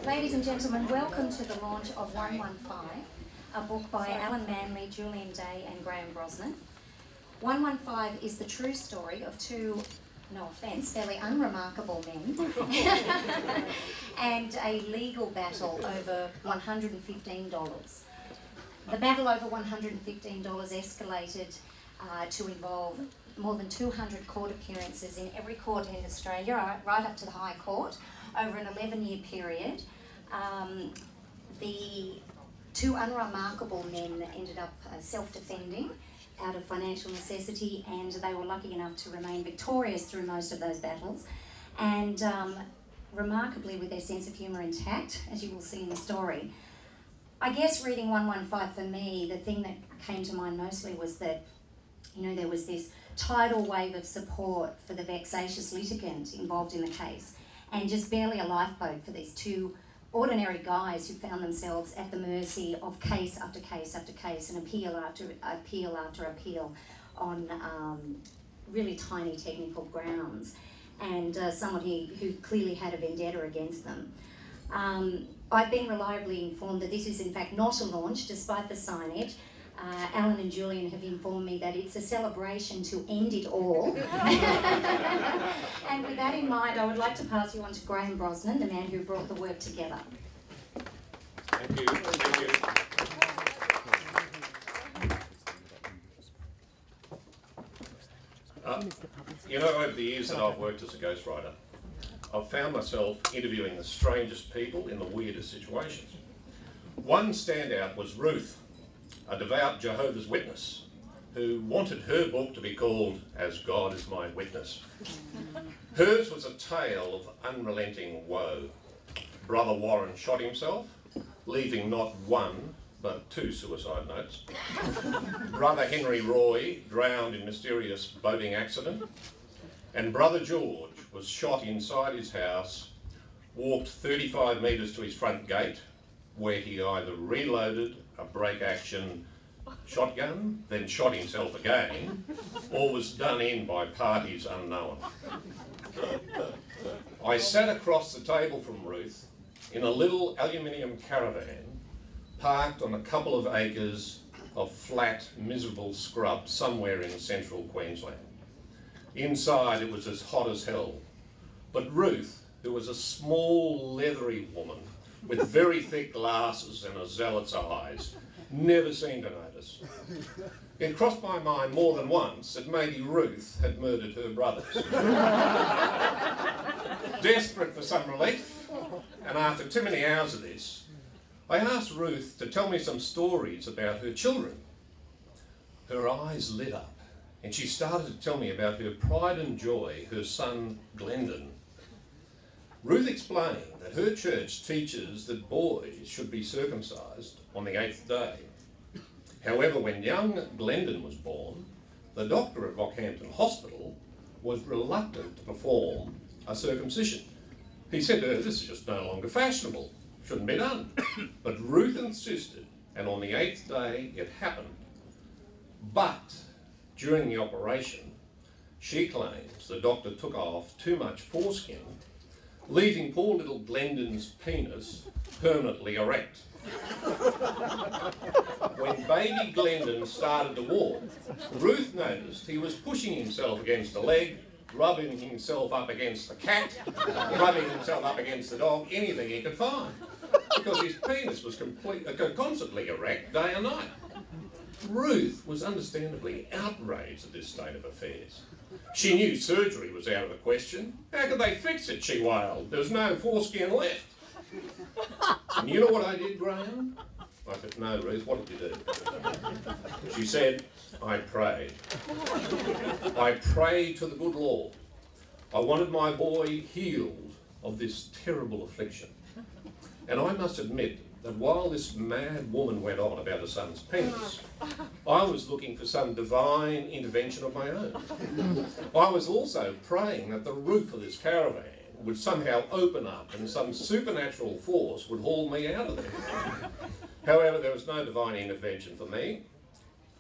Ladies and gentlemen, welcome to the launch of 115, a book by Alan Manley, Julian Day and Graham Brosnan. 115 is the true story of two, no offence, fairly unremarkable men and a legal battle over $115. The battle over $115 escalated to involve more than 200 court appearances in every court in Australia, right up to the High Court, over an 11-year period. The two unremarkable men ended up self-defending out of financial necessity, and they were lucky enough to remain victorious through most of those battles, and remarkably with their sense of humour intact, as you will see in the story. I guess reading 115 for me, the thing that came to mind mostly was that, you know, there was this tidal wave of support for the vexatious litigant involved in the case, and just barely a lifeboat for these two ordinary guys who found themselves at the mercy of case after case after case and appeal after appeal after appeal on really tiny technical grounds, and someone who clearly had a vendetta against them. I've been reliably informed that this is in fact not a launch, despite the signage. Alan and Julian have informed me that it's a celebration to end it all. And with that in mind, I would like to pass you on to Graham Brosnan, the man who brought the work together. Thank you. Thank you. You know, over the years that I've worked as a ghostwriter, I've found myself interviewing the strangest people in the weirdest situations. One standout was Ruth, a devout Jehovah's Witness, who wanted her book to be called As God Is My Witness. Hers was a tale of unrelenting woe. Brother Warren shot himself, leaving not one, but two suicide notes. Brother Henry Roy drowned in mysterious boating accident. And Brother George was shot inside his house, walked 35 metres to his front gate, where he either reloaded a break-action shotgun, then shot himself again, or was done in by parties unknown. I sat across the table from Ruth in a little aluminium caravan parked on a couple of acres of flat, miserable scrub somewhere in central Queensland. Inside it was as hot as hell, but Ruth, who was a small, leathery woman with very thick glasses and a zealot's eyes, never seemed to notice. It crossed my mind more than once that maybe Ruth had murdered her brothers. Desperate for some relief, and after too many hours of this, I asked Ruth to tell me some stories about her children. Her eyes lit up, and she started to tell me about her pride and joy, her son Glendon. Ruth explained that her church teaches that boys should be circumcised on the 8th day. However, when young Glendon was born, the doctor at Rockhampton Hospital was reluctant to perform a circumcision. He said to her, this is just no longer fashionable, shouldn't be done. But Ruth insisted, and on the 8th day it happened. But during the operation, she claims the doctor took off too much foreskin, leaving poor little Glendon's penis permanently erect. When baby Glendon started to walk, Ruth noticed he was pushing himself against a leg, rubbing himself up against the cat, rubbing himself up against the dog, anything he could find, because his penis was constantly erect day and night. Ruth was understandably outraged at this state of affairs. She knew surgery was out of the question. How could they fix it, she wailed. There was no foreskin left. And you know what I did, Graham? I said, no, Ruth, what did you do? She said, I prayed. I prayed to the good Lord. I wanted my boy healed of this terrible affliction. And I must admit that while this mad woman went on about her son's penis, I was looking for some divine intervention of my own. I was also praying that the roof of this caravan would somehow open up and some supernatural force would haul me out of there. However, there was no divine intervention for me,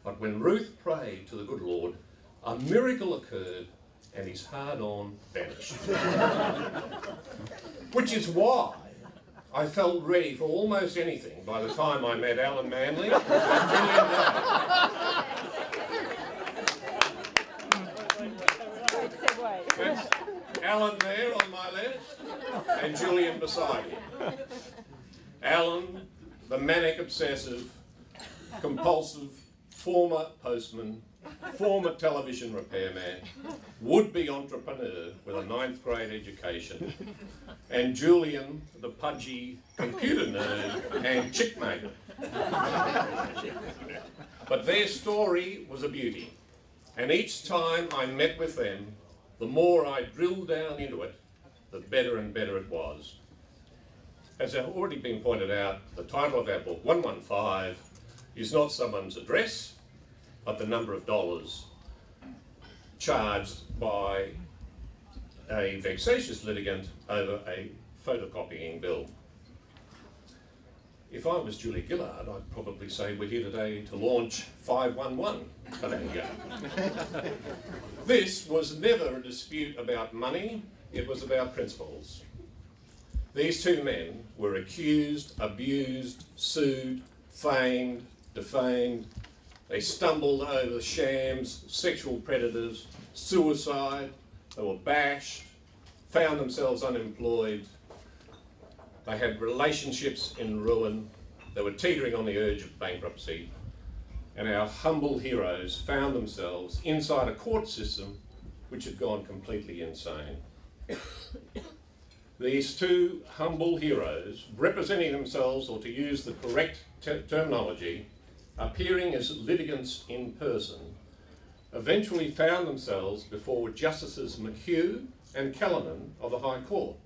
but when Ruth prayed to the good Lord, a miracle occurred and his hard-on vanished. Which is why I felt ready for almost anything by the time I met Alan Manley and Julian Day. That's Alan there on my left and Julian beside him. Alan, the manic obsessive, compulsive, former postman, former television repairman, would-be entrepreneur with a 9th grade education, and Julian, the pudgy computer nerd and chick magnet. But their story was a beauty, and each time I met with them, the more I drilled down into it, the better and better it was. As has already been pointed out, the title of our book, 115, is not someone's address, but the number of dollars charged by a vexatious litigant over a photocopying bill. If I was Julie Gillard, I'd probably say we're here today to launch 511, but there you go. This was never a dispute about money, it was about principles. These two men were accused, abused, sued, famed, defamed. They stumbled over shams, sexual predators, suicide. They were bashed, found themselves unemployed. They had relationships in ruin. They were teetering on the edge of bankruptcy. And our humble heroes found themselves inside a court system which had gone completely insane. These two humble heroes, representing themselves, or to use the correct terminology, appearing as litigants in person, eventually found themselves before Justices McHugh and Callanan of the High Court.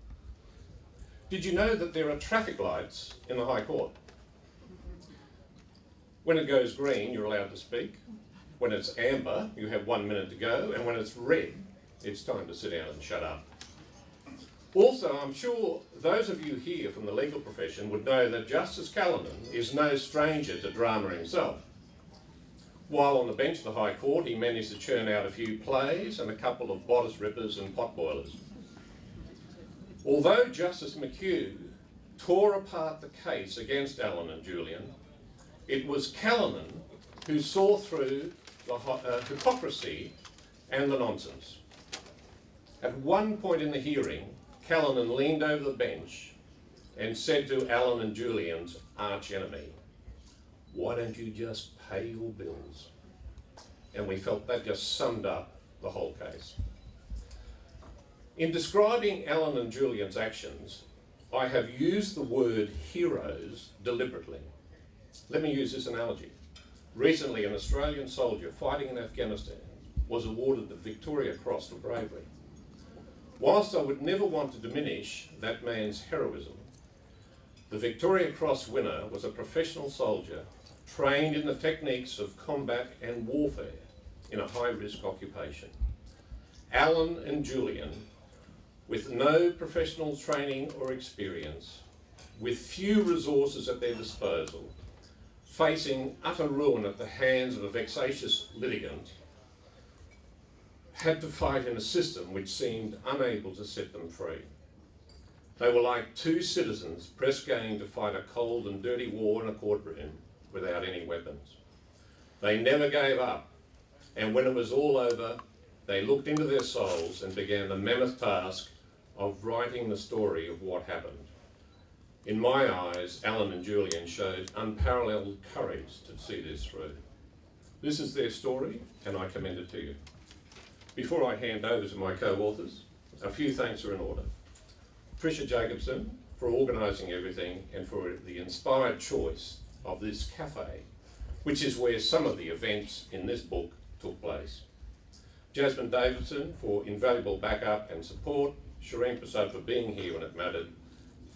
Did you know that there are traffic lights in the High Court? When it goes green, you're allowed to speak. When it's amber, you have 1 minute to go, and when it's red, it's time to sit down and shut up. Also, I'm sure those of you here from the legal profession would know that Justice Callanan is no stranger to drama himself. While on the bench of the High Court, he managed to churn out a few plays and a couple of bodice rippers and potboilers. Although Justice McHugh tore apart the case against Alan and Julian, it was Callanan who saw through the hypocrisy and the nonsense. At one point in the hearing, Callanan leaned over the bench and said to Alan and Julian's arch-enemy, "Why don't you just pay your bills?" And we felt that just summed up the whole case. In describing Alan and Julian's actions, I have used the word heroes deliberately. Let me use this analogy. Recently, an Australian soldier fighting in Afghanistan was awarded the Victoria Cross for bravery. Whilst I would never want to diminish that man's heroism, the Victoria Cross winner was a professional soldier trained in the techniques of combat and warfare in a high-risk occupation. Alan and Julian, with no professional training or experience, with few resources at their disposal, facing utter ruin at the hands of a vexatious litigant, had to fight in a system which seemed unable to set them free. They were like two citizens press gang to fight a cold and dirty war in a courtroom without any weapons. They never gave up, and when it was all over, they looked into their souls and began the mammoth task of writing the story of what happened. In my eyes, Alan and Julian showed unparalleled courage to see this through. This is their story, and I commend it to you. Before I hand over to my co-authors, a few thanks are in order. Tricia Jacobson for organising everything and for the inspired choice of this cafe, which is where some of the events in this book took place. Jasmine Davidson for invaluable backup and support, Shireen Prasad for being here when it mattered,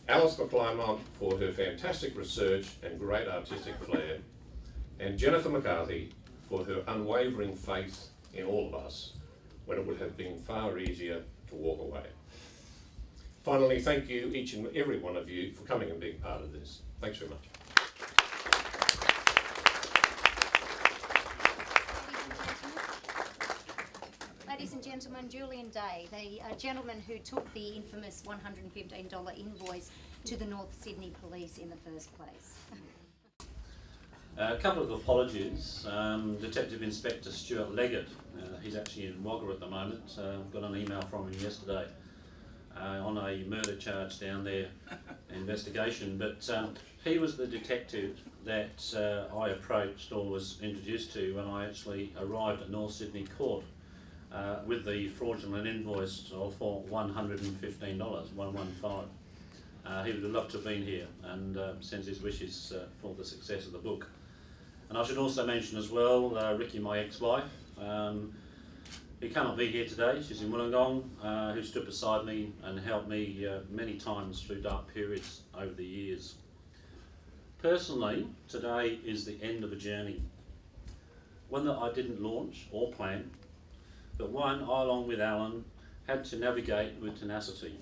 Alice McClymont for her fantastic research and great artistic flair, and Jennifer McCarthy for her unwavering faith in all of us when it would have been far easier to walk away. Finally, thank you, each and every one of you, for coming and being part of this. Thanks very much. Ladies and gentlemen, Julian Day, the gentleman who took the infamous $115 invoice to the North Sydney Police in the first place? A couple of apologies. Detective Inspector Stuart Leggett, he's actually in Wagga at the moment, got an email from him yesterday on a murder charge down there, investigation, but he was the detective that I approached or was introduced to when I actually arrived at North Sydney Court with the fraudulent invoice for $115, 115. He would have loved to have been here and sends his wishes for the success of the book. And I should also mention as well, Ricky, my ex-wife, who cannot be here today. She's in Wollongong, who stood beside me and helped me many times through dark periods over the years. Personally, today is the end of a journey. One that I didn't launch or plan, but one I, along with Alan, had to navigate with tenacity,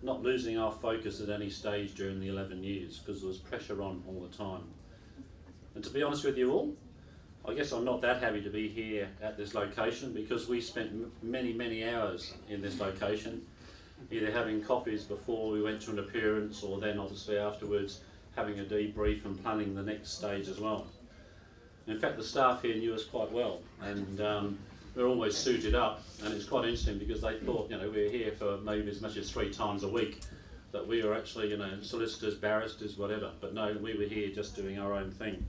not losing our focus at any stage during the 11 years, because there was pressure on all the time. And to be honest with you all, I guess I'm not that happy to be here at this location, because we spent many hours in this location, either having coffees before we went to an appearance, or then obviously afterwards having a debrief and planning the next stage as well. In fact, the staff here knew us quite well, and we're always suited up, and it's quite interesting because they thought, you know, we were here for maybe as much as 3 times a week, that we were actually, you know, solicitors, barristers, whatever, but no, we were here just doing our own thing.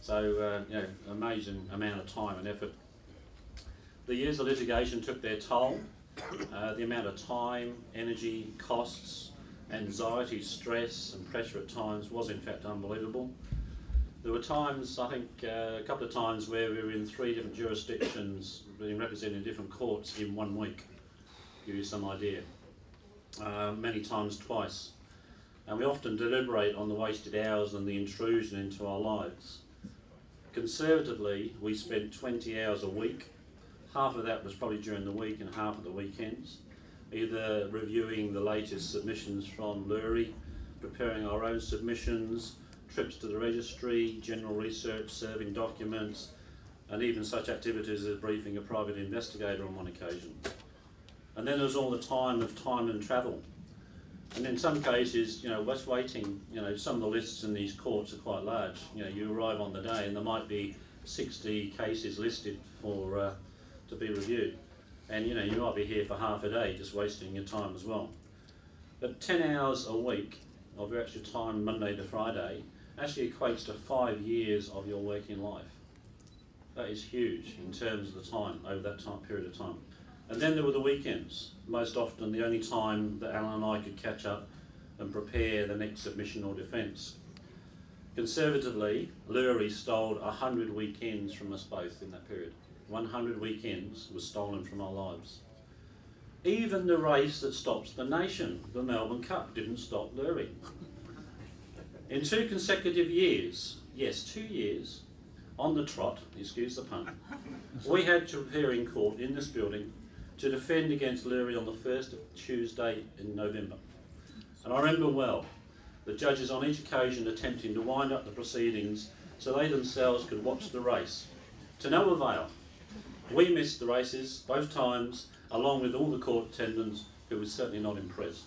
So, you know, amazing amount of time and effort. The years of litigation took their toll. The amount of time, energy, costs, anxiety, stress and pressure at times was in fact unbelievable. There were times, I think a couple of times, where we were in 3 different jurisdictions being represented in different courts in 1 week, to give you some idea. Many times twice. And we often deliberate on the wasted hours and the intrusion into our lives. Conservatively, we spent 20 hours a week. Half of that was probably during the week and half of the weekends, either reviewing the latest submissions from Lurie, preparing our own submissions, trips to the registry, general research, serving documents, and even such activities as briefing a private investigator on one occasion. And then there was all the time and travel. And in some cases, you know, what's waiting, you know, some of the lists in these courts are quite large. You know, you arrive on the day and there might be 60 cases listed for to be reviewed. And, you know, you might be here for half a day just wasting your time as well. But 10 hours a week of your extra time, Monday to Friday, actually equates to 5 years of your working life. That is huge in terms of the time, over that time period of time. And then there were the weekends, most often the only time that Alan and I could catch up and prepare the next submission or defence. Conservatively, Lurie stole 100 weekends from us both in that period. 100 weekends was stolen from our lives. Even the race that stops the nation, the Melbourne Cup, didn't stop Lurie. In 2 consecutive years, yes, 2 years, on the trot, excuse the pun, we had to appear in court in this building to defend against Lurie on the first Tuesday in November. And I remember well, the judges on each occasion attempting to wind up the proceedings so they themselves could watch the race. To no avail. We missed the races both times, along with all the court attendants who were certainly not impressed.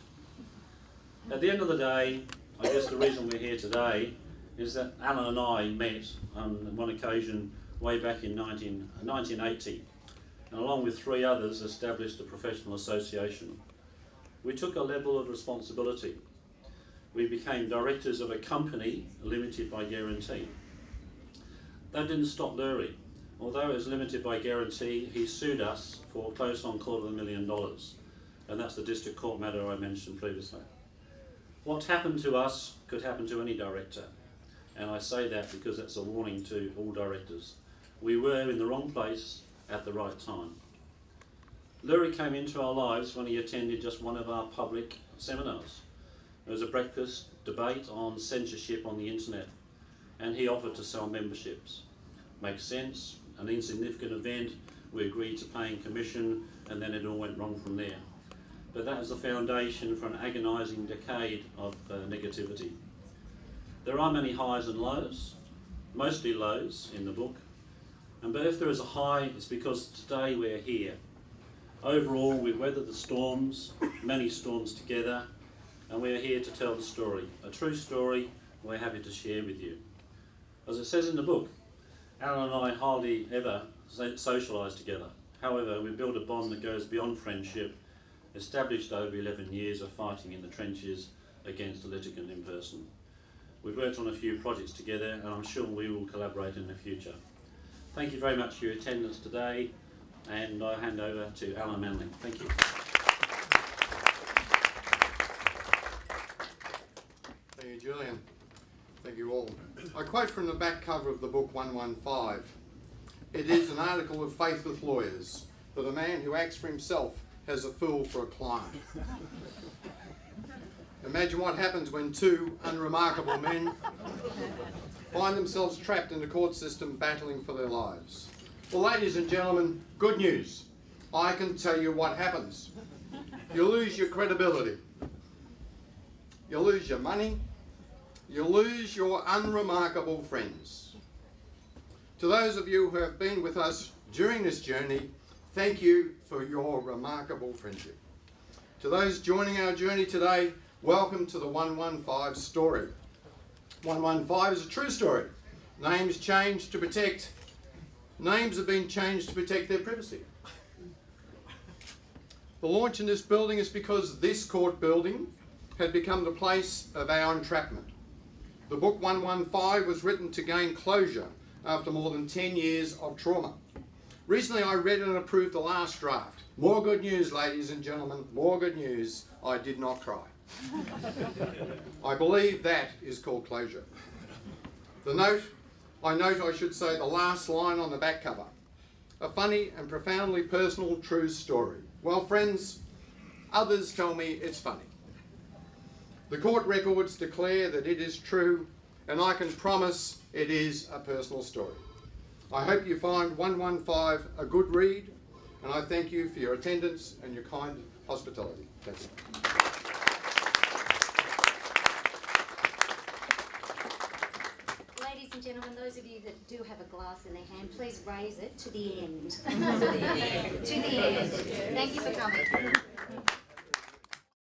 At the end of the day, I guess the reason we're here today is that Alan and I met on one occasion way back in 1980, and along with 3 others established a professional association. We took a level of responsibility. We became directors of a company limited by guarantee. That didn't stop Lurie. Although it was limited by guarantee, he sued us for close on $250,000, and that's the district court matter I mentioned previously. What happened to us could happen to any director, and I say that because that's a warning to all directors. We were in the wrong place at the right time. Lurie came into our lives when he attended just one of our public seminars. It was a breakfast debate on censorship on the internet, and he offered to sell memberships. Makes sense, an insignificant event, we agreed to paying commission, and then it all went wrong from there. But that was the foundation for an agonising decade of negativity. There are many highs and lows, mostly lows in the book, but if there is a high, it's because today we're here. Overall, we've weathered the storms, many storms together, and we're here to tell the story, a true story we're happy to share with you. As it says in the book, Alan and I hardly ever socialise together. However, we build a bond that goes beyond friendship, established over 11 years of fighting in the trenches against the litigant in person. We've worked on a few projects together, and I'm sure we will collaborate in the future. Thank you very much for your attendance today, and I hand over to Alan Manley. Thank you. Thank you, Julian. Thank you all. I quote from the back cover of the book 115. It is an article of faith with lawyers that a man who acts for himself has a fool for a client. Imagine what happens when two unremarkable men find themselves trapped in the court system battling for their lives. Well, ladies and gentlemen, good news. I can tell you what happens. You lose your credibility. You lose your money. You lose your unremarkable friends. To those of you who have been with us during this journey, thank you for your remarkable friendship. To those joining our journey today, welcome to the 115 story. 115 is a true story. Names have been changed to protect their privacy. The launch in this building is because this court building had become the place of our entrapment. The book 115 was written to gain closure after more than 10 years of trauma. Recently I read and approved the last draft. More good news, ladies and gentlemen, more good news. I did not cry. I believe that is called closure. I note I should say the last line on the back cover. A funny and profoundly personal true story. Well, friends, others tell me it's funny. The court records declare that it is true, and I can promise it is a personal story. I hope you find 115 a good read, and I thank you for your attendance and your kind hospitality. Thank you. Ladies and gentlemen, those of you that do have a glass in their hand, please raise it to the end. To the end. Thank you for coming.